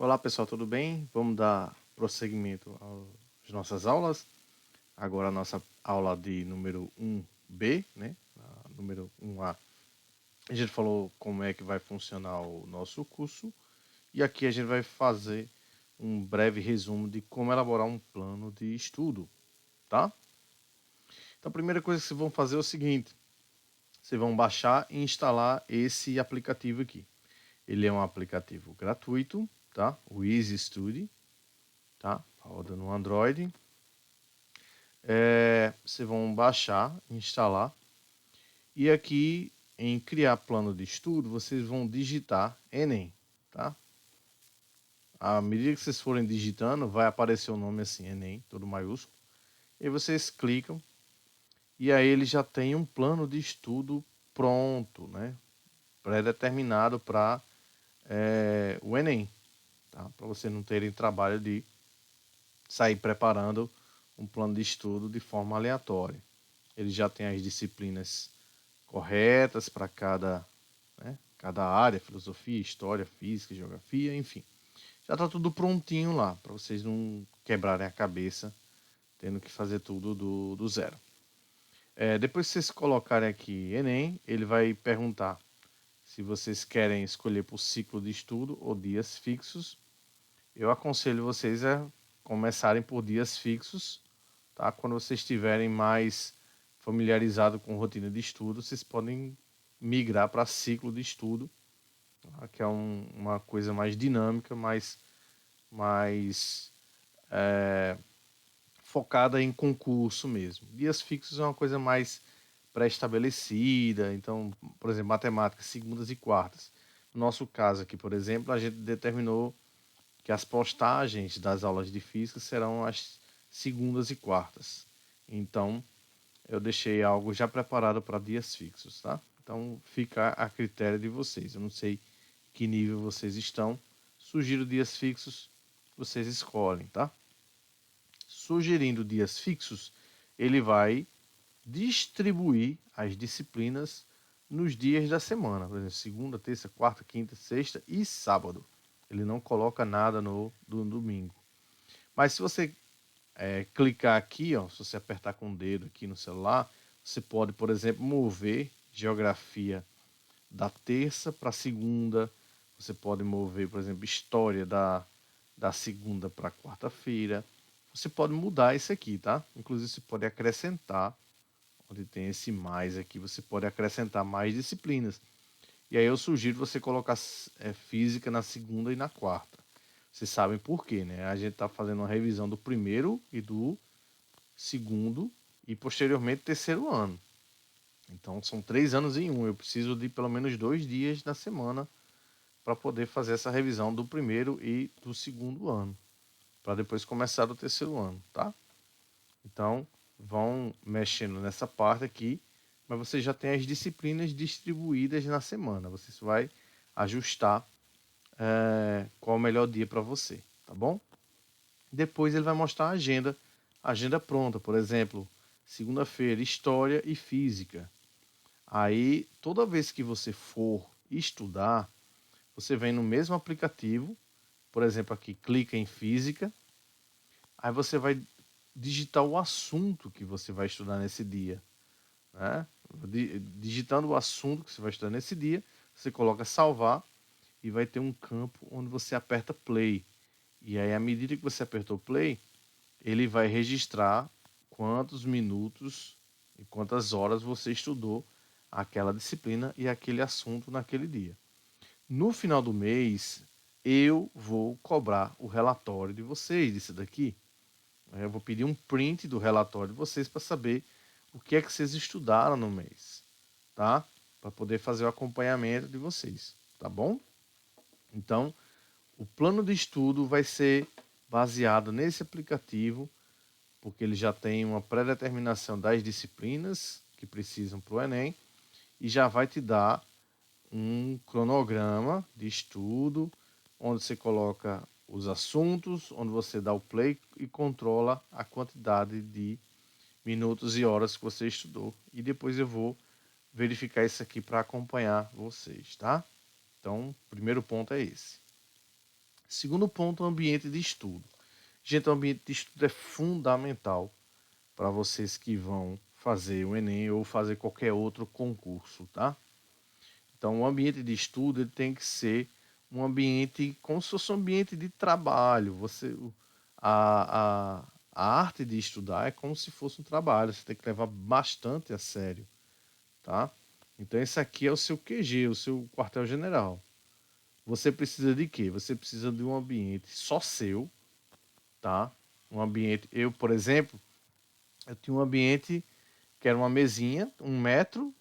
Olá pessoal, tudo bem? Vamos dar prosseguimento às nossas aulas. Agora a nossa aula de número 1B, né? A número 1A. A gente falou como é que vai funcionar o nosso curso e aqui a gente vai fazer um breve resumo de como elaborar um plano de estudo, tá? Então a primeira coisa que vocês vão fazer é o seguinte: vocês vão baixar e instalar esse aplicativo aqui. Ele é um aplicativo gratuito, tá? O Easy Study, tá? Roda no Android. Vocês vão baixar, instalar e aqui em criar plano de estudo vocês vão digitar Enem, tá? À medida que vocês forem digitando vai aparecer o nome assim, Enem, todo maiúsculo. E vocês clicam e aí ele já tem um plano de estudo pronto, né? Pré-determinado para o Enem, tá? Para vocês não terem trabalho de sair preparando um plano de estudo de forma aleatória. Ele já tem as disciplinas corretas para cada área, filosofia, história, física, geografia, enfim. Já está tudo prontinho lá, para vocês não quebrarem a cabeça tendo que fazer tudo do zero. Depois que vocês colocarem aqui Enem, ele vai perguntar se vocês querem escolher por ciclo de estudo ou dias fixos. Eu aconselho vocês a começarem por dias fixos, tá? Quando vocês estiverem mais familiarizados com rotina de estudo, vocês podem migrar para ciclo de estudo, tá? Que é uma coisa mais dinâmica, mais focada em concurso mesmo. Dias fixos é uma coisa mais pré-estabelecida, então, por exemplo, matemática, segundas e quartas. No nosso caso aqui, por exemplo, a gente determinou que as postagens das aulas de física serão as segundas e quartas. Então, eu deixei algo já preparado para dias fixos, tá? Então, fica a critério de vocês. Eu não sei que nível vocês estão. Sugiro dias fixos, vocês escolhem, tá? Sugerindo dias fixos, ele vai distribuir as disciplinas nos dias da semana, por exemplo, segunda, terça, quarta, quinta, sexta e sábado. Ele não coloca nada do domingo. Mas se você clicar aqui, ó, se você apertar com o dedo aqui no celular, você pode, por exemplo, mover geografia da terça para segunda. Você pode mover, por exemplo, história da segunda para quarta-feira. Você pode mudar isso aqui, tá? Inclusive, você pode acrescentar, onde tem esse mais aqui, você pode acrescentar mais disciplinas. E aí eu sugiro você colocar física na segunda e na quarta. Vocês sabem por quê, né? A gente está fazendo uma revisão do primeiro e do segundo e posteriormente terceiro ano. Então são 3 anos em um. Eu preciso de pelo menos 2 dias na semana para poder fazer essa revisão do primeiro e do segundo ano, para depois começar o terceiro ano, tá? Então vão mexendo nessa parte aqui, mas você já tem as disciplinas distribuídas na semana. Você vai ajustar qual é o melhor dia para você, tá bom? Depois ele vai mostrar a agenda pronta, por exemplo, segunda-feira, história e física. Aí, toda vez que você for estudar, você vem no mesmo aplicativo, por exemplo, aqui, clica em física, aí você vai digitar o assunto que você vai estudar nesse dia, né? Digitando o assunto que você vai estudar nesse dia, você coloca salvar e vai ter um campo onde você aperta play. E aí, à medida que você apertou play, ele vai registrar quantos minutos e quantas horas você estudou aquela disciplina e aquele assunto naquele dia. No final do mês, eu vou cobrar o relatório de vocês disso daqui. Eu vou pedir um print do relatório de vocês para saber o que é que vocês estudaram no mês, tá? Para poder fazer o acompanhamento de vocês, tá bom? Então, o plano de estudo vai ser baseado nesse aplicativo, porque ele já tem uma pré-determinação das disciplinas que precisam para o Enem e já vai te dar um cronograma de estudo, onde você coloca os assuntos, onde você dá o play e controla a quantidade de minutos e horas que você estudou. E depois eu vou verificar isso aqui para acompanhar vocês, tá? Então, o primeiro ponto é esse. Segundo ponto, o ambiente de estudo. Gente, o ambiente de estudo é fundamental para vocês que vão fazer o Enem ou fazer qualquer outro concurso, tá? Então, o ambiente de estudo ele tem que ser um ambiente como se fosse um ambiente de trabalho. A, a, a arte de estudar é como se fosse um trabalho. Você tem que levar bastante a sério, tá? Então, esse aqui é o seu QG, o seu quartel-general. Você precisa de quê? Você precisa de um ambiente só seu, tá? Um ambiente. Eu, por exemplo, eu tinha um ambiente que era uma mesinha, 1 metro,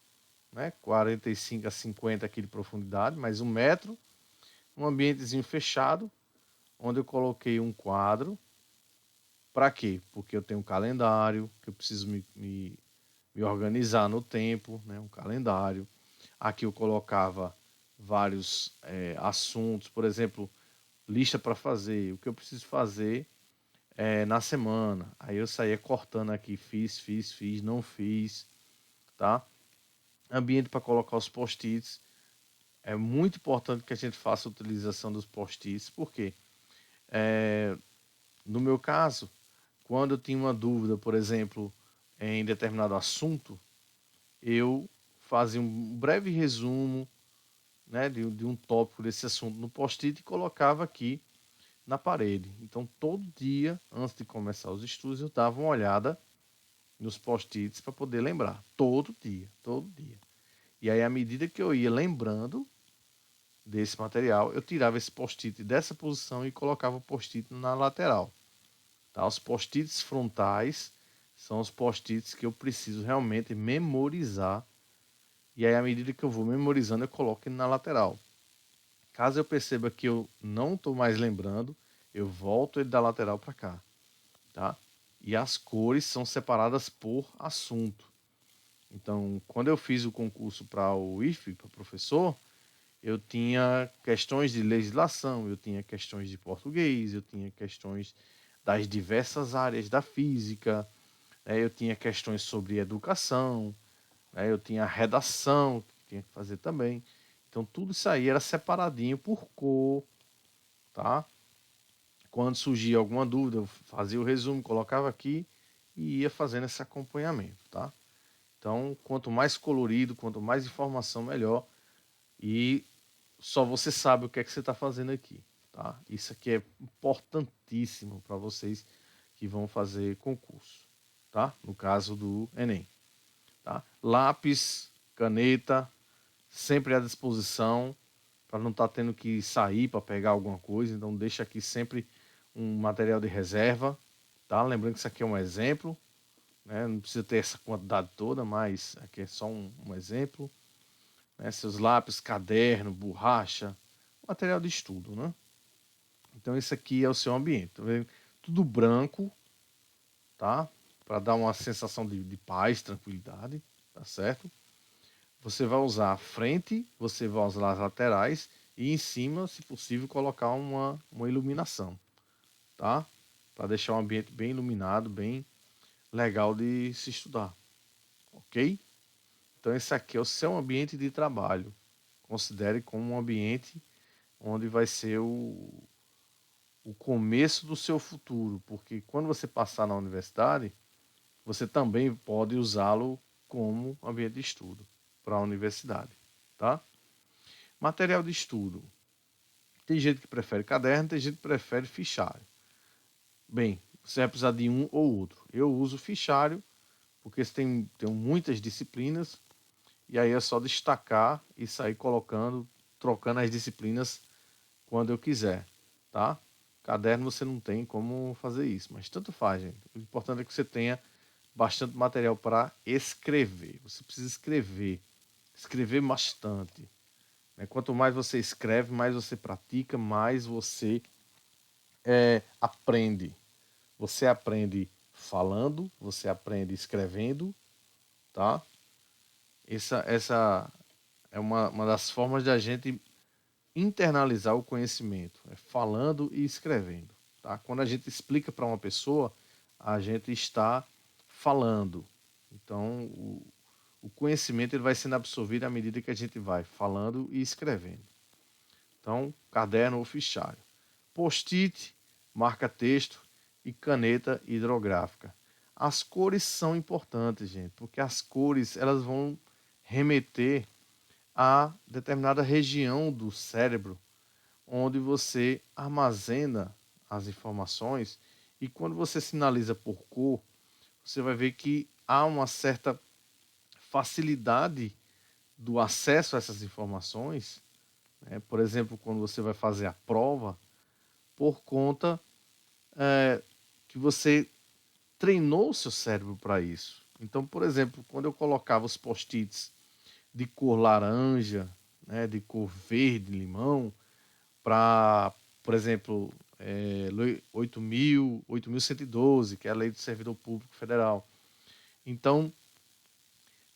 né? 45 a 50 aqui de profundidade, mais 1 metro, um ambientezinho fechado, onde eu coloquei um quadro. Para quê? Porque eu tenho um calendário, que eu preciso me organizar no tempo, né? Um calendário. Aqui eu colocava vários assuntos, por exemplo, lista para fazer, o que eu preciso fazer na semana. Aí eu saía cortando aqui, fiz, não fiz, tá? Ambiente para colocar os post-its. É muito importante que a gente faça a utilização dos post-its, porque no meu caso, quando eu tinha uma dúvida, por exemplo, em determinado assunto, eu fazia um breve resumo, né, de um tópico desse assunto no post-it e colocava aqui na parede. Então, todo dia, antes de começar os estudos, eu dava uma olhada nos post-its para poder lembrar. Todo dia, todo dia. E aí, à medida que eu ia lembrando desse material, eu tirava esse post-it dessa posição e colocava o post-it na lateral. Tá? Os post-its frontais são os post-its que eu preciso realmente memorizar. E aí, à medida que eu vou memorizando, eu coloco ele na lateral. Caso eu perceba que eu não estou mais lembrando, eu volto ele da lateral para cá. Tá? E as cores são separadas por assunto. Então, quando eu fiz o concurso para o IFE, para professor, eu tinha questões de legislação, eu tinha questões de português, eu tinha questões das diversas áreas da física, né? Eu tinha questões sobre educação, né? Eu tinha redação, que tinha que fazer também. Então, tudo isso aí era separadinho por cor, tá? Quando surgia alguma dúvida, eu fazia o resumo, colocava aqui e ia fazendo esse acompanhamento, tá? Então, quanto mais colorido, quanto mais informação, melhor. E só você sabe o que é que você está fazendo aqui, tá? Isso aqui é importantíssimo para vocês que vão fazer concurso, tá? No caso do Enem, tá? Lápis, caneta, sempre à disposição para não estar tendo que sair para pegar alguma coisa. Então, deixa aqui sempre um material de reserva, tá? Lembrando que isso aqui é um exemplo, né? Não precisa ter essa quantidade toda, mas aqui é só um exemplo. Né? Seus lápis, caderno, borracha, material de estudo, né? Então, esse aqui é o seu ambiente. Tá vendo? Tudo branco, tá? Para dar uma sensação de paz, tranquilidade, tá certo? Você vai usar a frente, você vai usar as laterais e em cima, se possível, colocar uma iluminação, tá? Para deixar o ambiente bem iluminado, bem legal de se estudar, ok? Então esse aqui é o seu ambiente de trabalho. Considere como um ambiente onde vai ser o começo do seu futuro, porque quando você passar na universidade, você também pode usá-lo como ambiente de estudo para a universidade, tá? Material de estudo. Tem gente que prefere caderno, tem gente que prefere fichário. Bem, você vai precisar de um ou outro. Eu uso fichário porque tem muitas disciplinas e aí é só destacar e sair colocando, trocando as disciplinas quando eu quiser, tá? Caderno você não tem como fazer isso, mas tanto faz, gente. O importante é que você tenha bastante material para escrever. Você precisa escrever bastante. Né? Quanto mais você escreve, mais você pratica, mais você aprende. Você aprende falando, você aprende escrevendo, tá? Essa é uma das formas de a gente internalizar o conhecimento, é falando e escrevendo, tá? Quando a gente explica para uma pessoa, a gente está falando. Então, o conhecimento ele vai sendo absorvido à medida que a gente vai falando e escrevendo. Então, caderno ou fichário. post-it, marca-texto e caneta hidrográfica. As cores são importantes, gente, porque as cores elas vão remeter a determinada região do cérebro onde você armazena as informações, e quando você sinaliza por cor, você vai ver que há uma certa facilidade do acesso a essas informações, né? Por exemplo, quando você vai fazer a prova, por conta que você treinou o seu cérebro para isso. Então, por exemplo, quando eu colocava os post-its de cor laranja, né, de cor verde, limão, para, por exemplo, Lei 8.112, que é a Lei do Servidor Público Federal. Então,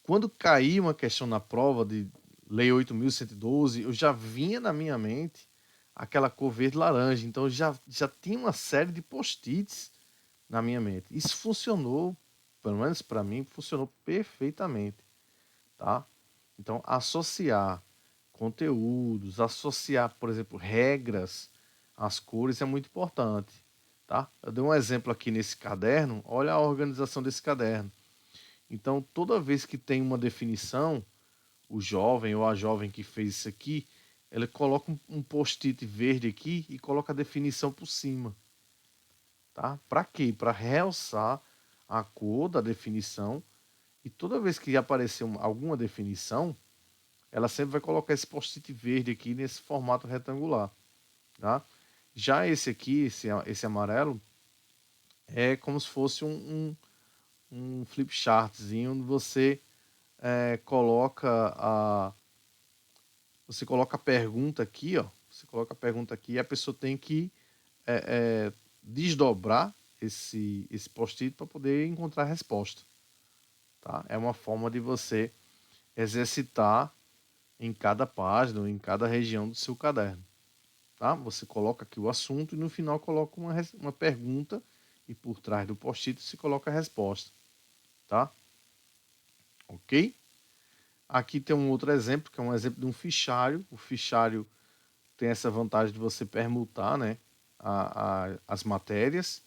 quando caía uma questão na prova de Lei 8.112, eu já vinha na minha mente aquela cor verde-laranja. Então, eu já tinha uma série de post-its na minha mente. Isso funcionou, pelo menos para mim, funcionou perfeitamente, tá? Então, associar conteúdos, associar, por exemplo, regras às cores é muito importante, tá? Eu dei um exemplo aqui nesse caderno, olha a organização desse caderno. Então, toda vez que tem uma definição, o jovem ou a jovem que fez isso aqui, ele coloca um post-it verde aqui e coloca a definição por cima, tá? Para quê? Para realçar a cor da definição, e toda vez que aparecer alguma definição, ela sempre vai colocar esse post-it verde aqui nesse formato retangular, tá? Já esse aqui, esse amarelo, é como se fosse um flip chartzinho onde coloca você coloca a pergunta aqui, ó. Você coloca a pergunta aqui e a pessoa tem que desdobrar esse post-it para poder encontrar a resposta, tá? É uma forma de você exercitar em cada página ou em cada região do seu caderno, tá? Você coloca aqui o assunto e no final coloca uma pergunta, e por trás do post-it você coloca a resposta, tá? Ok? Aqui tem um outro exemplo, que é um exemplo de um fichário. O fichário tem essa vantagem de você permutar, né, as matérias.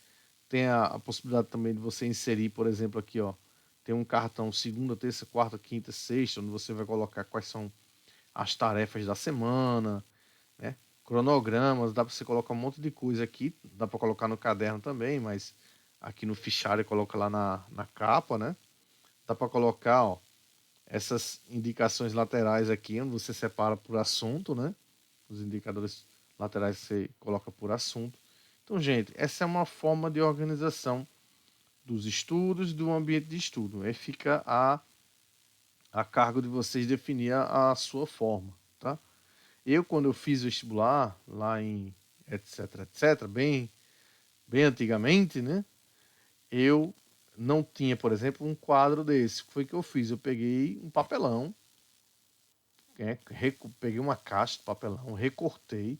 Tem a possibilidade também de você inserir, por exemplo, aqui, ó, tem um cartão segunda, terça, quarta, quinta, sexta, onde você vai colocar quais são as tarefas da semana, né? Cronogramas, dá para você colocar um monte de coisa aqui, dá para colocar no caderno também, mas aqui no fichário coloca lá na capa, né? Dá para colocar, ó, essas indicações laterais aqui, onde você separa por assunto, né? Os indicadores laterais você coloca por assunto. Então, gente, essa é uma forma de organização dos estudos, do ambiente de estudo. Aí fica a cargo de vocês definir a sua forma, tá? Eu, quando eu fiz o vestibular, lá em etc, etc, bem antigamente, né? Eu não tinha, por exemplo, um quadro desse. O que foi que eu fiz? Eu peguei um papelão, né? Peguei uma caixa de papelão, recortei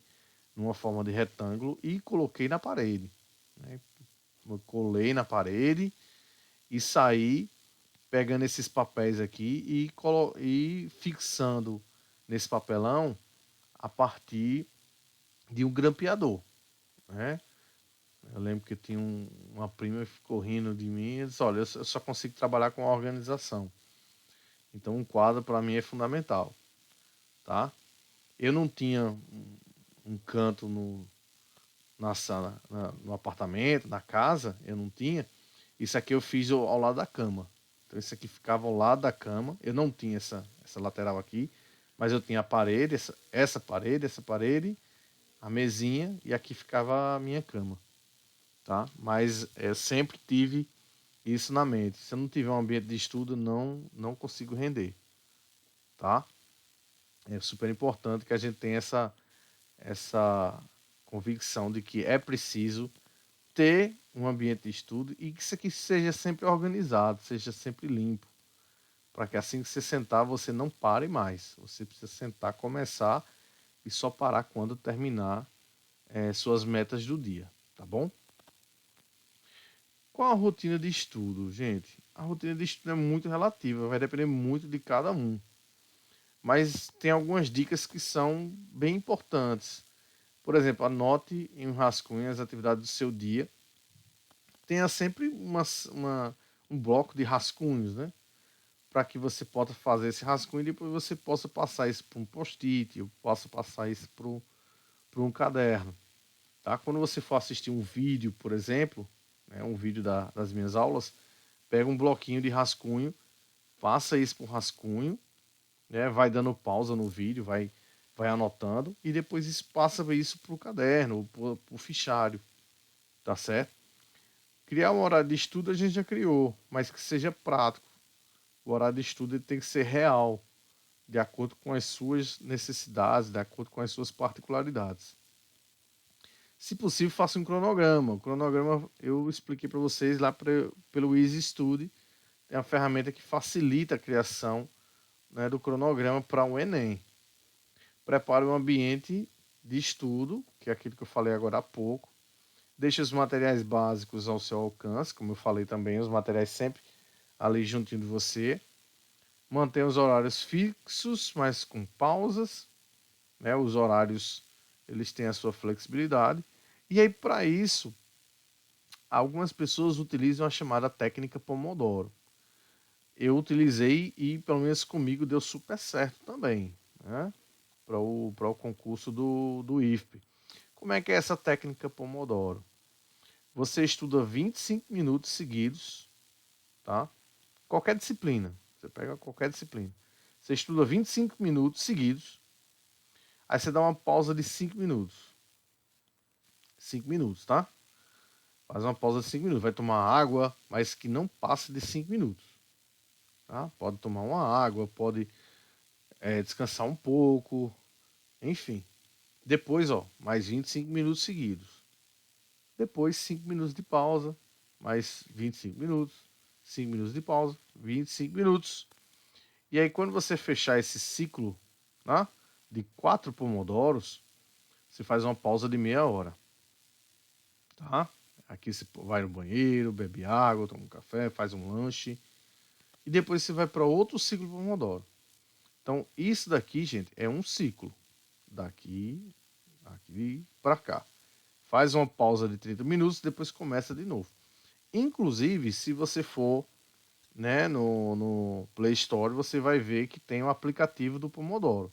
numa forma de retângulo e coloquei na parede, né? Eu colei na parede e saí pegando esses papéis aqui e fixando nesse papelão a partir de um grampeador, né? Eu lembro que tinha uma prima que ficou rindo de mim e disse, olha, eu só consigo trabalhar com a organização. Então um quadro para mim é fundamental, tá? Eu não tinha um canto na sala, no apartamento, na casa, eu não tinha. Isso aqui eu fiz ao lado da cama. Então isso aqui ficava ao lado da cama. Eu não tinha essa lateral aqui, mas eu tinha a parede, essa parede, a mesinha, e aqui ficava a minha cama, tá? Mas eu sempre tive isso na mente. Se eu não tiver um ambiente de estudo, não consigo render, tá? É super importante que a gente tenha essa convicção de que é preciso ter um ambiente de estudo e que isso aqui seja sempre organizado, seja sempre limpo, para que assim que você sentar, você não pare mais. Você precisa sentar, começar e só parar quando terminar suas metas do dia, tá bom? Qual a rotina de estudo, gente? A rotina de estudo é muito relativa, vai depender muito de cada um. Mas tem algumas dicas que são bem importantes. Por exemplo, anote em um rascunho as atividades do seu dia. Tenha sempre um bloco de rascunhos, né? Para que você possa fazer esse rascunho e depois você possa passar isso para um post-it, eu posso passar isso para um caderno. Tá? Quando você for assistir um vídeo, por exemplo, né, um vídeo das minhas aulas, pega um bloquinho de rascunho, passa isso para um rascunho, né, vai dando pausa no vídeo, vai anotando e depois isso passa isso para o caderno, para o fichário, tá certo? Criar um horário de estudo a gente já criou, mas que seja prático. O horário de estudo ele tem que ser real, de acordo com as suas necessidades, de acordo com as suas particularidades. Se possível, faça um cronograma. O cronograma eu expliquei para vocês lá pelo Easy Study. Tem uma ferramenta que facilita a criação, né, do cronograma para o Enem. Prepare um ambiente de estudo, que é aquilo que eu falei agora há pouco. Deixe os materiais básicos ao seu alcance, como eu falei também, os materiais sempre ali juntinho de você. Mantenha os horários fixos, mas com pausas, né? Os horários eles têm a sua flexibilidade. E aí, para isso, algumas pessoas utilizam a chamada técnica Pomodoro. Eu utilizei e, pelo menos comigo, deu super certo também, né? Para o concurso do IFP. Como é que é essa técnica Pomodoro? Você estuda 25 minutos seguidos, tá? Qualquer disciplina. Você pega qualquer disciplina. Você estuda 25 minutos seguidos, aí você dá uma pausa de 5 minutos. 5 minutos, tá? Faz uma pausa de 5 minutos. Vai tomar água, mas que não passe de 5 minutos. Tá? Pode tomar uma água, pode descansar um pouco, enfim. Depois, ó, mais 25 minutos seguidos. Depois, 5 minutos de pausa, mais 25 minutos. 5 minutos de pausa, 25 minutos. E aí, quando você fechar esse ciclo, né, de 4 pomodoros, você faz uma pausa de meia hora. Tá? Aqui você vai no banheiro, bebe água, toma um café, faz um lanche. E depois você vai para outro ciclo pomodoro. Então, isso daqui, gente, é um ciclo. Daqui para cá. Faz uma pausa de 30 minutos, depois começa de novo. Inclusive, se você for, né, no Play Store, você vai ver que tem o aplicativo do Pomodoro.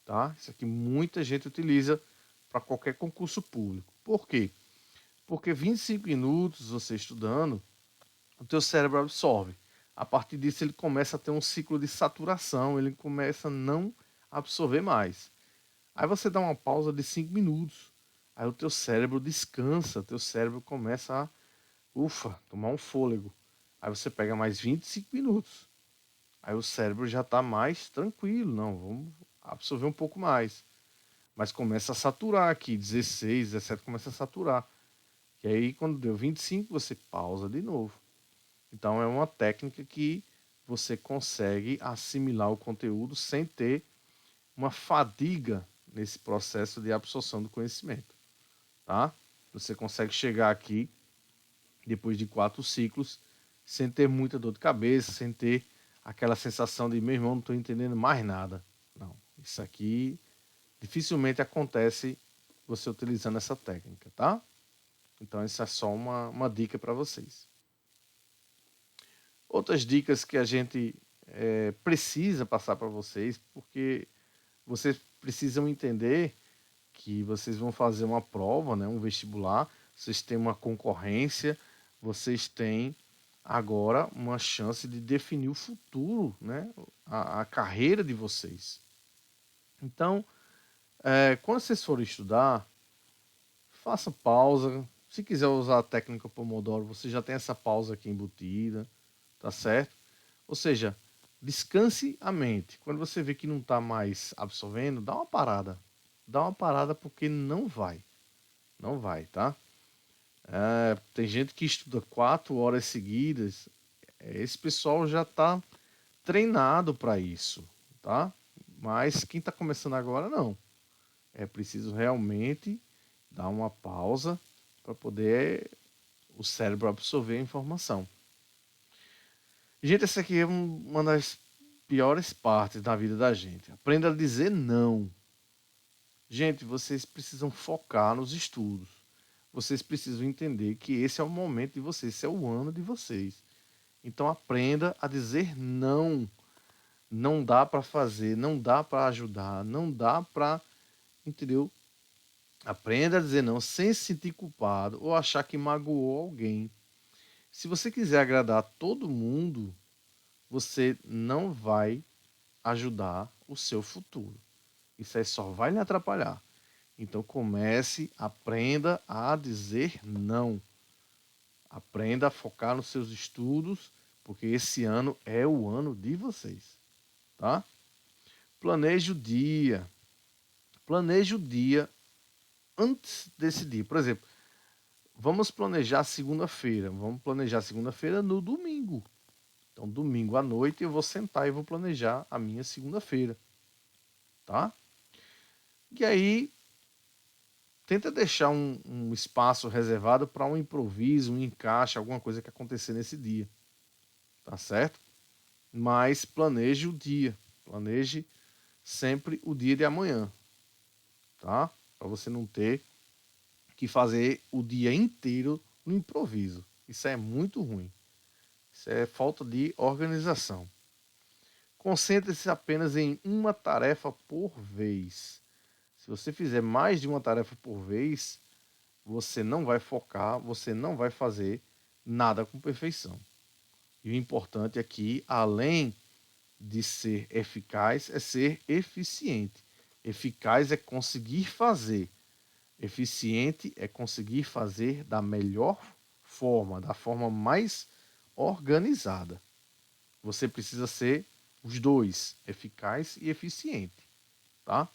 Tá? Isso aqui muita gente utiliza para qualquer concurso público. Por quê? Porque 25 minutos você estudando, o teu cérebro absorve. A partir disso ele começa a ter um ciclo de saturação, ele começa a não absorver mais. Aí você dá uma pausa de 5 minutos. Aí o teu cérebro descansa, o teu cérebro começa a, tomar um fôlego. Aí você pega mais 25 minutos. Aí o cérebro já está mais tranquilo, não, vamos absorver um pouco mais. Mas começa a saturar aqui, 16, 17 começa a saturar. E aí quando deu 25 você pausa de novo. Então é uma técnica que você consegue assimilar o conteúdo sem ter uma fadiga nesse processo de absorção do conhecimento, tá? Você consegue chegar aqui depois de 4 ciclos sem ter muita dor de cabeça, sem ter aquela sensação de meu irmão, não estou entendendo mais nada. Não, isso aqui dificilmente acontece você utilizando essa técnica, tá? Então essa é só uma dica para vocês. Outras dicas que a gente precisa passar para vocês, porque vocês precisam entender que vocês vão fazer uma prova, né, um vestibular, vocês têm uma concorrência, vocês têm agora uma chance de definir o futuro, né, a carreira de vocês. Então, quando vocês forem estudar, faça pausa. Se quiser usar a técnica Pomodoro, você já tem essa pausa aqui embutida, tá certo? Ou seja, descanse a mente. Quando você vê que não está mais absorvendo, dá uma parada. Dá uma parada porque não vai. Não vai, tá? Tem gente que estuda 4 horas seguidas. Esse pessoal já está treinado para isso, tá? Mas quem está começando agora, não. É preciso realmente dar uma pausa para poder o cérebro absorver a informação. Gente, essa aqui é uma das piores partes da vida da gente. Aprenda a dizer não. Gente, vocês precisam focar nos estudos. Vocês precisam entender que esse é o momento de vocês, esse é o ano de vocês. Então aprenda a dizer não. Não dá para fazer, não dá para ajudar, não dá para, entendeu? Aprenda a dizer não sem se sentir culpado ou achar que magoou alguém. Se você quiser agradar todo mundo, você não vai ajudar o seu futuro. Isso aí só vai lhe atrapalhar. Então comece, aprenda a dizer não. Aprenda a focar nos seus estudos, porque esse ano é o ano de vocês, tá? Planeje o dia. Planeje o dia antes desse dia. Por exemplo, vamos planejar segunda-feira. Vamos planejar segunda-feira no domingo. Então, domingo à noite eu vou sentar e vou planejar a minha segunda-feira, tá? E aí, tenta deixar um espaço reservado para um improviso, um encaixe, alguma coisa que acontecer nesse dia, tá certo? Mas planeje o dia. Planeje sempre o dia de amanhã, tá? Para você não ter que fazer o dia inteiro no improviso. Isso é muito ruim. Isso é falta de organização. Concentre-se apenas em uma tarefa por vez. Se você fizer mais de uma tarefa por vez, você não vai focar, você não vai fazer nada com perfeição. E o importante aqui, além de ser eficaz, é ser eficiente. Eficaz é conseguir fazer. Eficiente é conseguir fazer da melhor forma, da forma mais organizada. Você precisa ser os dois, eficaz e eficiente, tá?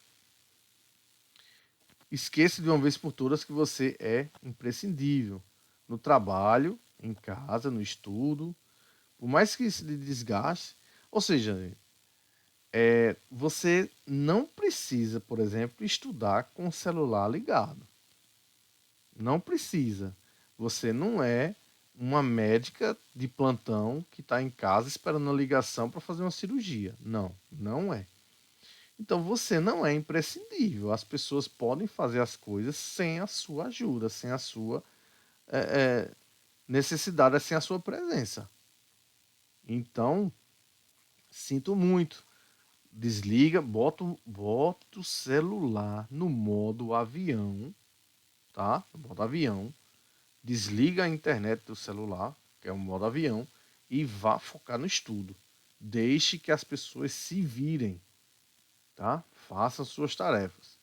Esqueça de uma vez por todas que você é imprescindível no trabalho, em casa, no estudo, por mais que isso lhe desgaste. Ou seja, você não precisa, por exemplo, estudar com o celular ligado. Não precisa. Você não é uma médica de plantão que está em casa esperando a ligação para fazer uma cirurgia. Não, não é. Então você não é imprescindível. As pessoas podem fazer as coisas sem a sua ajuda, sem a sua necessidade, sem a sua presença. Então, sinto muito. Desliga, bota o celular no modo avião, tá? No modo avião. Desliga a internet do celular, que é o modo avião, e vá focar no estudo. Deixe que as pessoas se virem, tá? Façam suas tarefas.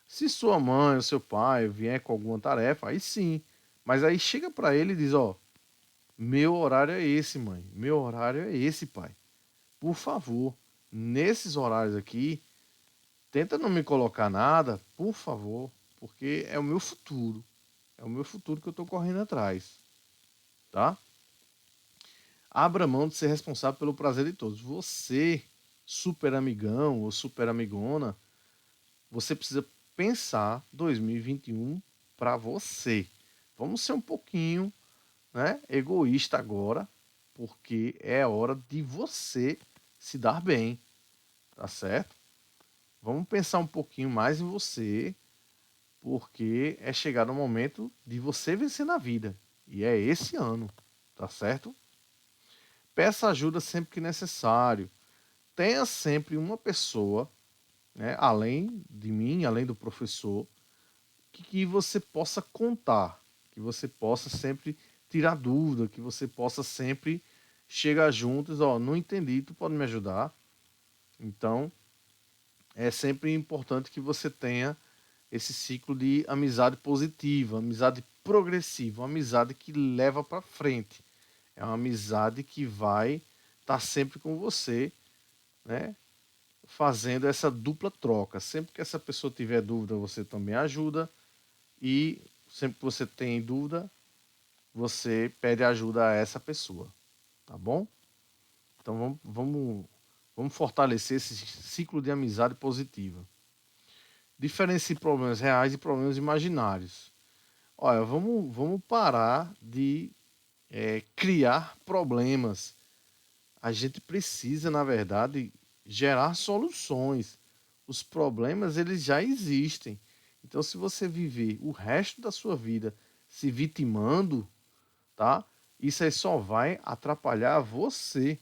Se sua mãe ou seu pai vier com alguma tarefa, aí sim. Mas aí chega para ele e diz, ó, meu horário é esse, mãe. Meu horário é esse, pai. Por favor, nesses horários aqui, tenta não me colocar nada, por favor, porque é o meu futuro. É o meu futuro que eu estou correndo atrás, tá? Abra mão de ser responsável pelo prazer de todos. Você, super amigão ou super amigona, você precisa pensar 2021 para você. Vamos ser um pouquinho, né, egoísta agora, porque é hora de você se dar bem, tá certo? Vamos pensar um pouquinho mais em você, porque é chegado o momento de você vencer na vida. E é esse ano, tá certo? Peça ajuda sempre que necessário. Tenha sempre uma pessoa, né, além de mim, além do professor, que você possa contar, que você possa sempre tirar dúvida, que você possa sempre chegar juntos, ó, não entendi, tu pode me ajudar? Então, é sempre importante que você tenha esse ciclo de amizade positiva, amizade progressiva, uma amizade que leva para frente. É uma amizade que vai estar sempre com você, né? Fazendo essa dupla troca. Sempre que essa pessoa tiver dúvida, você também ajuda. E sempre que você tem dúvida, você pede ajuda a essa pessoa. Tá bom? Então vamos fortalecer esse ciclo de amizade positiva. Diferencie problemas reais de problemas imaginários. Olha, vamos parar de criar problemas. A gente precisa, na verdade, gerar soluções. Os problemas, eles já existem. Então, se você viver o resto da sua vida se vitimando, tá? Isso aí só vai atrapalhar você.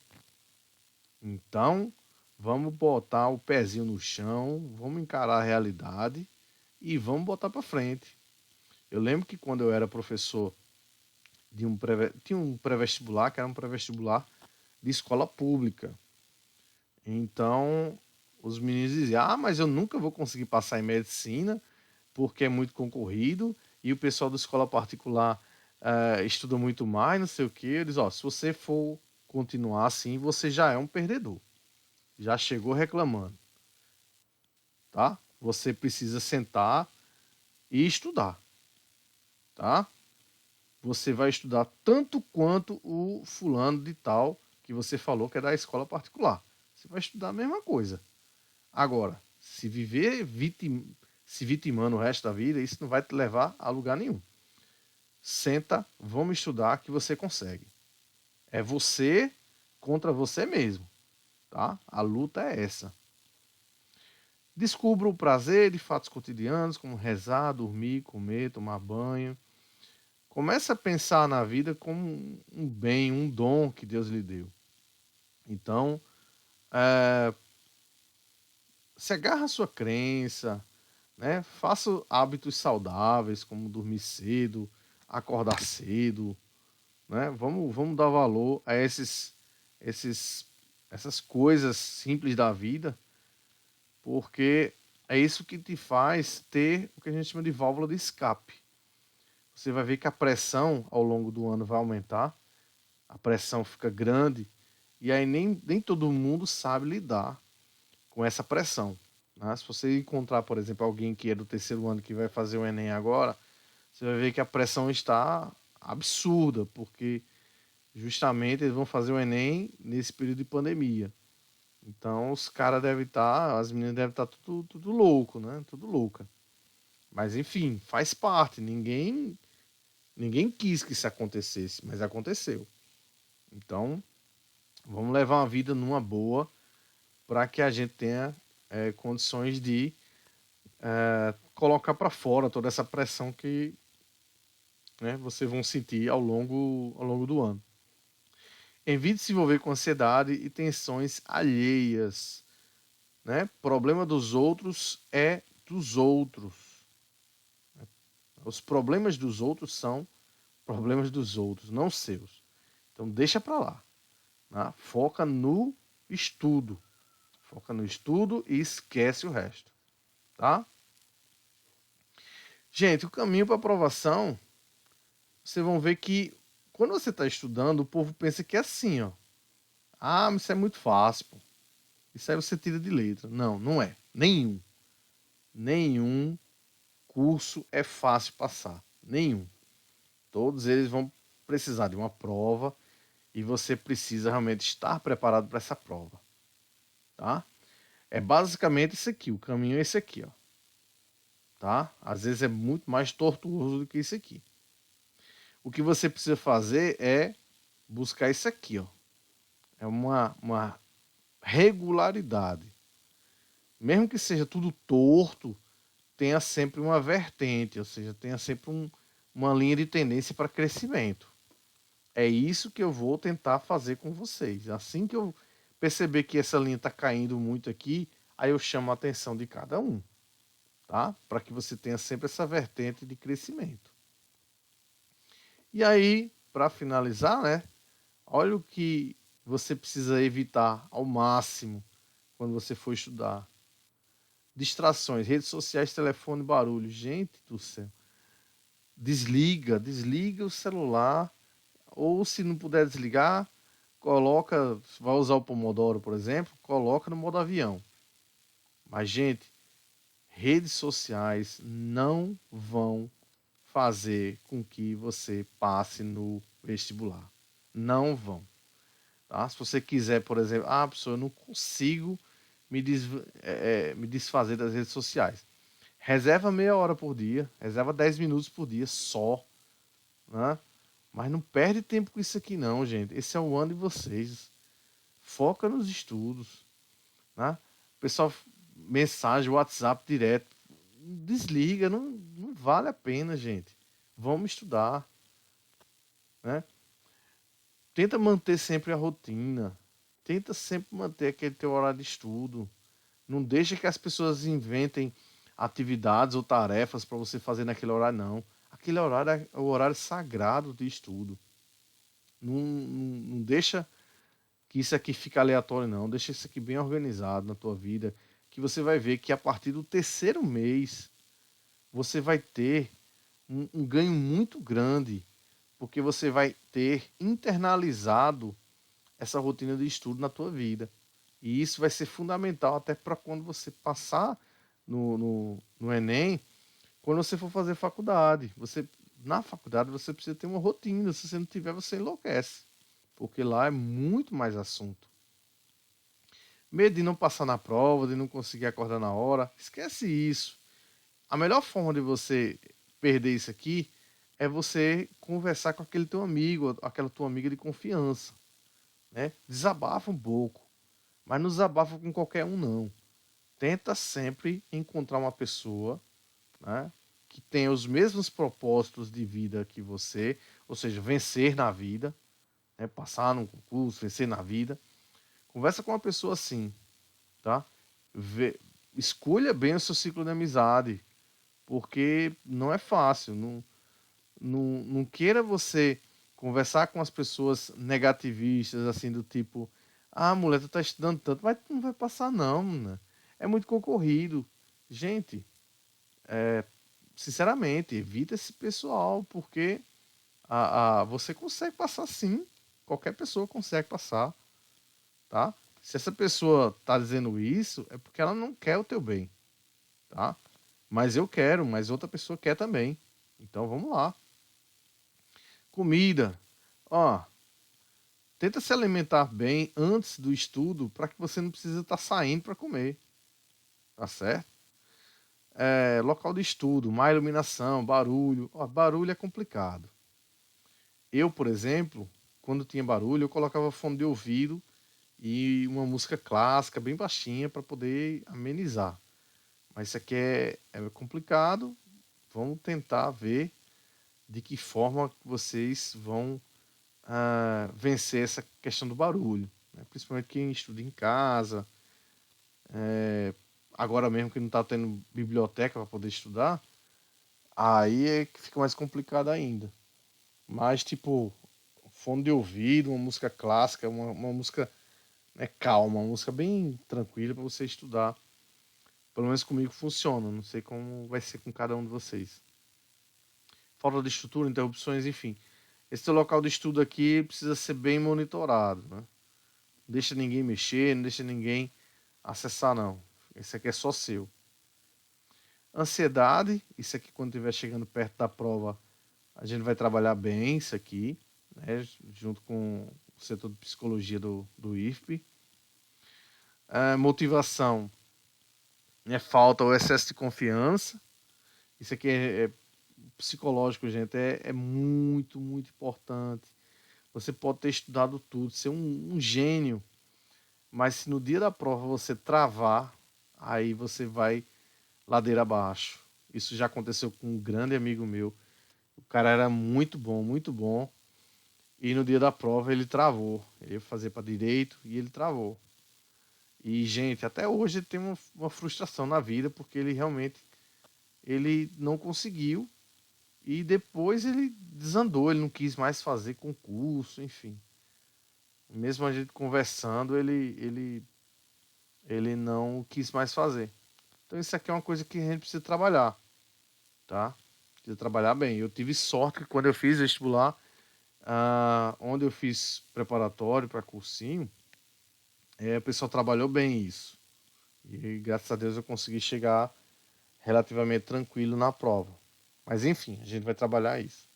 Então, vamos botar o pezinho no chão, vamos encarar a realidade e vamos botar para frente. Eu lembro que quando eu era professor tinha um pré-vestibular, que era um pré-vestibular de escola pública. Então, os meninos diziam: "Ah, mas eu nunca vou conseguir passar em medicina porque é muito concorrido e o pessoal da escola particular estuda muito mais, não sei o quê." Eu disse: "Ó, se você for continuar assim, você já é um perdedor. Já chegou reclamando, tá? Você precisa sentar e estudar, tá? Você vai estudar tanto quanto o fulano de tal que você falou que é da escola particular. Você vai estudar a mesma coisa. Agora, se viver se vitimando o resto da vida, isso não vai te levar a lugar nenhum. Senta, vamos estudar que você consegue. É você contra você mesmo, tá? A luta é essa. Descubra o prazer de fatos cotidianos, como rezar, dormir, comer, tomar banho. Comece a pensar na vida como um bem, um dom que Deus lhe deu. Então, se agarra à sua crença, né? Faça hábitos saudáveis, como dormir cedo, acordar cedo, né? Vamos dar valor a esses, essas coisas simples da vida, porque é isso que te faz ter o que a gente chama de válvula de escape. Você vai ver que a pressão ao longo do ano vai aumentar, a pressão fica grande, e aí nem todo mundo sabe lidar com essa pressão, né? Se você encontrar, por exemplo, alguém que é do terceiro ano que vai fazer o Enem agora, você vai ver que a pressão está absurda, porque justamente eles vão fazer o Enem nesse período de pandemia. Então os caras devem estar, as meninas devem estar tudo louco, né? Tudo louca. Mas enfim, faz parte. Ninguém quis que isso acontecesse, mas aconteceu. Então, vamos levar uma vida numa boa para que a gente tenha condições de colocar para fora toda essa pressão que, né, vocês vão sentir ao longo do ano. Evite se envolver com ansiedade e tensões alheias, né? Problema dos outros é dos outros. Os problemas dos outros são problemas dos outros, não seus. Então deixa para lá, né? Foca no estudo. Foca no estudo e esquece o resto, tá? Gente, o caminho para aprovação, vocês vão ver que quando você está estudando, o povo pensa que é assim, ó. Ah, mas isso é muito fácil, pô. Isso aí você tira de letra. Não, não é. Nenhum. Nenhum curso é fácil passar. Nenhum. Todos eles vão precisar de uma prova e você precisa realmente estar preparado para essa prova, tá? É basicamente isso aqui, o caminho é esse aqui, ó, tá? Às vezes é muito mais tortuoso do que isso aqui. O que você precisa fazer é buscar isso aqui, ó. É uma regularidade. Mesmo que seja tudo torto, tenha sempre uma vertente, ou seja, tenha sempre uma linha de tendência para crescimento. É isso que eu vou tentar fazer com vocês. Assim que eu perceber que essa linha está caindo muito aqui, aí eu chamo a atenção de cada um, tá? Para que você tenha sempre essa vertente de crescimento. E aí, para finalizar, né? Olha o que você precisa evitar ao máximo quando você for estudar. Distrações, redes sociais, telefone, barulho. Gente do céu. Desliga o celular. Ou se não puder desligar, coloca, vai usar o Pomodoro, por exemplo, coloca no modo avião. Mas, gente, redes sociais não vão fazer com que você passe no vestibular. Não vão. Tá? Se você quiser, por exemplo, professor, eu não consigo me desfazer das redes sociais. Reserva meia hora por dia, reserva 10 minutos por dia só. Né? Mas não perde tempo com isso aqui não, gente. Esse é o ano de vocês. Foca nos estudos. Né? O pessoal mensagem, WhatsApp direto. Desliga, não vale a pena, gente. Vamos estudar, né? Tenta manter sempre a rotina. Tenta sempre manter aquele teu horário de estudo. Não deixa que as pessoas inventem atividades ou tarefas para você fazer naquele horário, não. Aquele horário é o horário sagrado de estudo. Não deixa que isso aqui fique aleatório, não. Deixa isso aqui bem organizado na tua vida, que você vai ver que a partir do terceiro mês você vai ter um ganho muito grande, porque você vai ter internalizado essa rotina de estudo na tua vida. E isso vai ser fundamental até para quando você passar no Enem, quando você for fazer faculdade. Na faculdade você precisa ter uma rotina, se você não tiver, você enlouquece. Porque lá é muito mais assunto. Medo de não passar na prova, de não conseguir acordar na hora, esquece isso. A melhor forma de você perder isso aqui é você conversar com aquele teu amigo, aquela tua amiga de confiança, né? Desabafa um pouco, mas não desabafa com qualquer um não. Tenta sempre encontrar uma pessoa, né, que tenha os mesmos propósitos de vida que você, ou seja, vencer na vida, né, passar num concurso, vencer na vida. Conversa com uma pessoa assim, tá? Vê, escolha bem o seu ciclo de amizade, porque não é fácil. Não queira você conversar com as pessoas negativistas, assim, do tipo, ah, mulher, tu tá estudando tanto, mas tu não vai passar, não, né? É muito concorrido. Gente, sinceramente, evita esse pessoal, porque você consegue passar sim. Qualquer pessoa consegue passar, tá? Se essa pessoa tá dizendo isso, é porque ela não quer o teu bem, tá? Mas eu quero, mas outra pessoa quer também. Então vamos lá. Comida. Ó, tenta se alimentar bem antes do estudo para que você não precise estar saindo para comer, tá certo? Local de estudo, má iluminação, barulho. Ó, barulho é complicado. Eu, por exemplo, quando tinha barulho, eu colocava fone de ouvido e uma música clássica bem baixinha para poder amenizar. Mas isso aqui é complicado. Vamos tentar ver de que forma vocês vão vencer essa questão do barulho, né? Principalmente quem estuda em casa, agora mesmo que não está tendo biblioteca para poder estudar, aí é que fica mais complicado ainda. Mas, tipo, fone de ouvido, uma música clássica, uma música, né, calma, uma música bem tranquila para você estudar. Pelo menos comigo funciona, não sei como vai ser com cada um de vocês. Falta de estrutura, interrupções, enfim. Esse teu local de estudo aqui precisa ser bem monitorado, né? Não deixa ninguém mexer, não deixa ninguém acessar, não. Esse aqui é só seu. Ansiedade, isso aqui quando estiver chegando perto da prova, a gente vai trabalhar bem isso aqui, né, junto com o setor de psicologia do IFP. Motivação, né, falta ou excesso de confiança. Isso aqui é psicológico, gente, é muito, muito importante. Você pode ter estudado tudo, ser um gênio, mas se no dia da prova você travar, aí você vai ladeira abaixo. Isso já aconteceu com um grande amigo meu. O cara era muito bom. E no dia da prova ele travou. Ele ia fazer para direito e ele travou. E, gente, até hoje ele tem uma frustração na vida, porque ele realmente ele não conseguiu. E depois ele desandou, ele não quis mais fazer concurso, enfim. Mesmo a gente conversando, ele não quis mais fazer. Então isso aqui é uma coisa que a gente precisa trabalhar, tá? Precisa trabalhar bem. Eu tive sorte que quando eu fiz vestibular, onde eu fiz preparatório para cursinho, o pessoal trabalhou bem isso. E graças a Deus eu consegui chegar relativamente tranquilo na prova. Mas enfim, a gente vai trabalhar isso.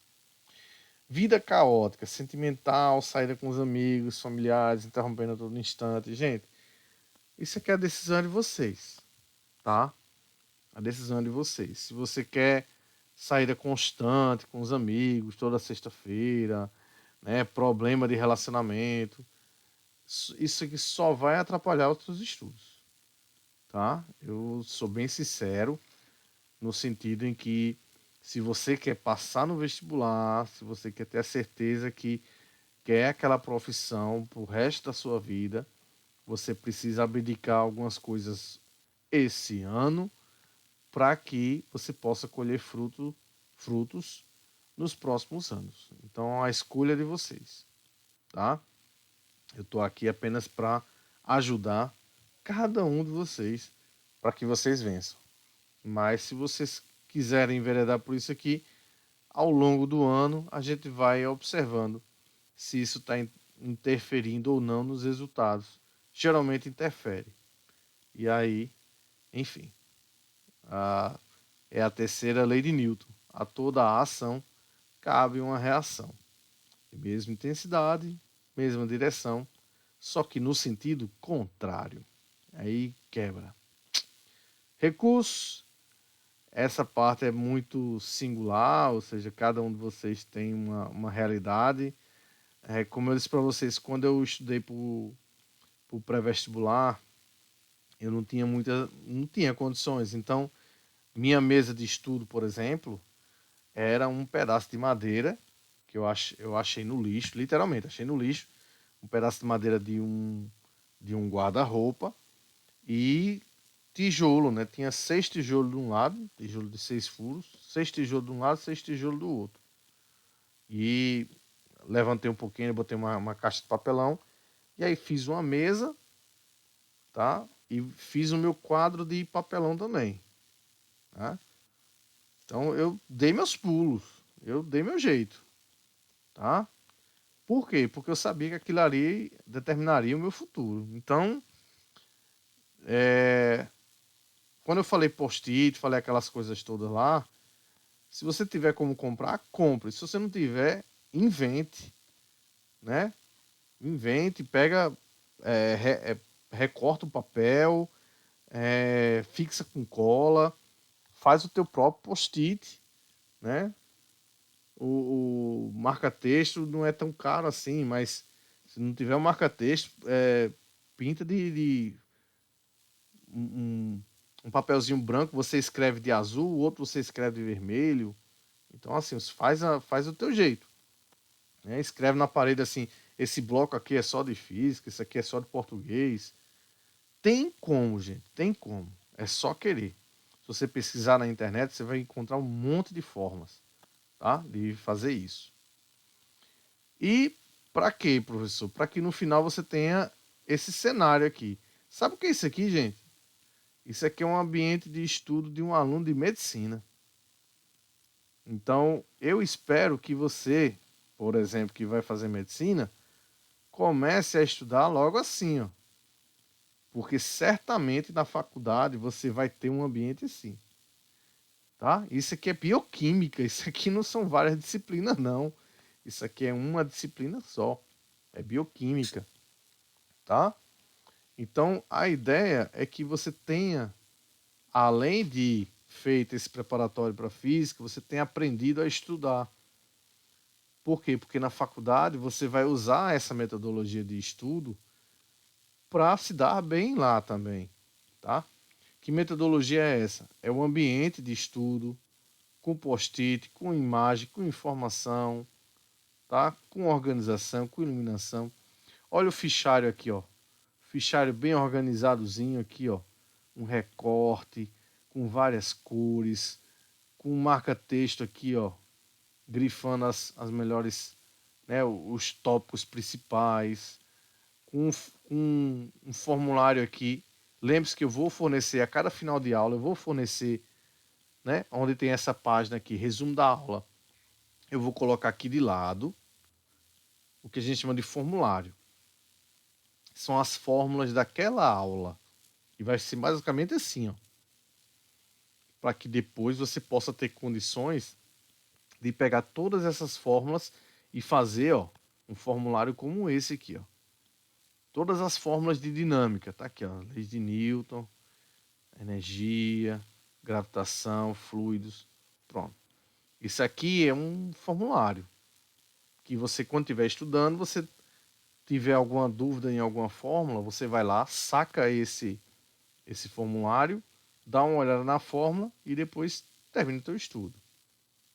Vida caótica, sentimental, saída com os amigos, familiares, interrompendo a todo instante. Gente, isso aqui é a decisão de vocês, tá? A decisão é de vocês. Se você quer saída constante com os amigos, toda sexta-feira, né, problema de relacionamento, isso aqui só vai atrapalhar os seus estudos, tá? Eu sou bem sincero no sentido em que se você quer passar no vestibular, se você quer ter a certeza que quer aquela profissão pro resto da sua vida, você precisa abdicar algumas coisas esse ano para que você possa colher frutos nos próximos anos. Então a escolha é de vocês, tá? Eu estou aqui apenas para ajudar cada um de vocês para que vocês vençam. Mas se vocês quiserem enveredar por isso aqui, ao longo do ano a gente vai observando se isso está interferindo ou não nos resultados. Geralmente interfere. E aí, enfim, a, é a terceira lei de Newton. A toda ação cabe uma reação. Mesma intensidade, mesma direção, só que no sentido contrário. Aí quebra. Recursos. Essa parte é muito singular, ou seja, cada um de vocês tem uma realidade. Como eu disse para vocês, quando eu estudei para o pré-vestibular, eu não tinha condições. Então, minha mesa de estudo, por exemplo, era um pedaço de madeira que eu achei no lixo, literalmente, achei no lixo, um pedaço de madeira de um guarda-roupa e tijolo, né? Tinha 6 tijolos de um lado, tijolo de 6 furos, 6 tijolos de um lado, 6 tijolos do outro. E levantei um pouquinho, botei uma caixa de papelão e aí fiz uma mesa, tá? E fiz o meu quadro de papelão também, tá? Então eu dei meus pulos, eu dei meu jeito, tá? Por quê? Porque eu sabia que aquilo ali determinaria o meu futuro. Então, é, quando eu falei post-it, falei aquelas coisas todas lá, se você tiver como comprar, compre. Se você não tiver, invente, né? Invente, pega, é, re- é, recorta o papel, fixa com cola, faz o teu próprio post-it, né? O marca-texto não é tão caro assim, mas se não tiver o marca-texto, pinta de um, um papelzinho branco, você escreve de azul, o outro você escreve de vermelho. Então, assim, faz o teu jeito. Né? Escreve na parede assim, esse bloco aqui é só de física, isso aqui é só de português. Tem como, gente, tem como. É só querer. Se você pesquisar na internet, você vai encontrar um monte de formas, tá? De fazer isso. E para quê, professor? Para que no final você tenha esse cenário aqui. Sabe o que é isso aqui, gente? Isso aqui é um ambiente de estudo de um aluno de medicina. Então, eu espero que você, por exemplo, que vai fazer medicina, comece a estudar logo assim, ó. Porque certamente na faculdade você vai ter um ambiente assim, tá? Isso aqui é bioquímica, isso aqui não são várias disciplinas, não. Isso aqui é uma disciplina só, é bioquímica, tá? Então, a ideia é que você tenha, além de feito esse preparatório para física, você tenha aprendido a estudar. Por quê? Porque na faculdade você vai usar essa metodologia de estudo para se dar bem lá também, tá? Que metodologia é essa? É um ambiente de estudo com post-it, com imagem, com informação, tá? Com organização, com iluminação. Olha o fichário aqui, ó. Fichário bem organizadozinho aqui, ó. Um recorte com várias cores, com um marca-texto aqui, ó, grifando as melhores, né, os tópicos principais, com um formulário aqui. Lembre-se que eu vou fornecer a cada final de aula, eu vou fornecer, né, onde tem essa página aqui, resumo da aula. Eu vou colocar aqui de lado o que a gente chama de formulário. São as fórmulas daquela aula. E vai ser basicamente assim, ó, para que depois você possa ter condições de pegar todas essas fórmulas e fazer, ó, um formulário como esse aqui, ó. Todas as fórmulas de dinâmica, tá aqui, ó, leis de Newton, energia, gravitação, fluidos, pronto. Isso aqui é um formulário que você, quando estiver estudando, você tiver alguma dúvida em alguma fórmula, você vai lá, saca esse esse formulário, dá uma olhada na fórmula e depois termina o teu estudo,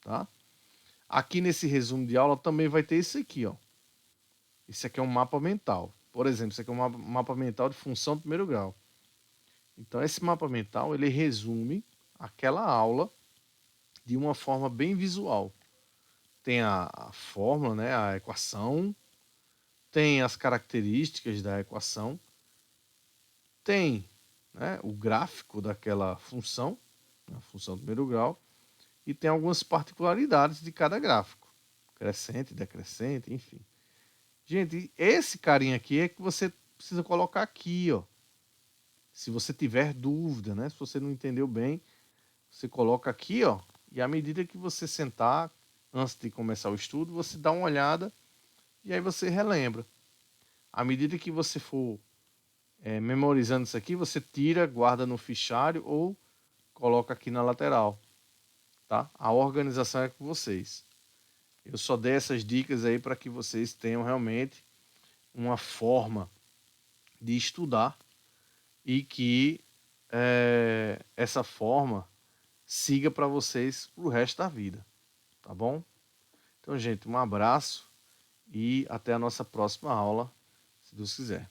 tá? Aqui nesse resumo de aula também vai ter isso aqui, ó. Esse aqui é um mapa mental. Por exemplo, isso aqui é um mapa mental de função do primeiro grau. Então, esse mapa mental, ele resume aquela aula de uma forma bem visual. Tem a fórmula, né, a equação, tem as características da equação, tem, né, o gráfico daquela função, a função do primeiro grau, e tem algumas particularidades de cada gráfico, crescente, decrescente, enfim. Gente, esse carinha aqui é que você precisa colocar aqui, ó. Se você tiver dúvida, né? Se você não entendeu bem, você coloca aqui, ó. E à medida que você sentar, antes de começar o estudo, você dá uma olhada e aí você relembra. À medida que você for memorizando isso aqui, você tira, guarda no fichário ou coloca aqui na lateral, tá? A organização é com vocês. Eu só dei essas dicas aí para que vocês tenham realmente uma forma de estudar e que essa forma siga para vocês pro resto da vida, tá bom? Então, gente, um abraço e até a nossa próxima aula, se Deus quiser.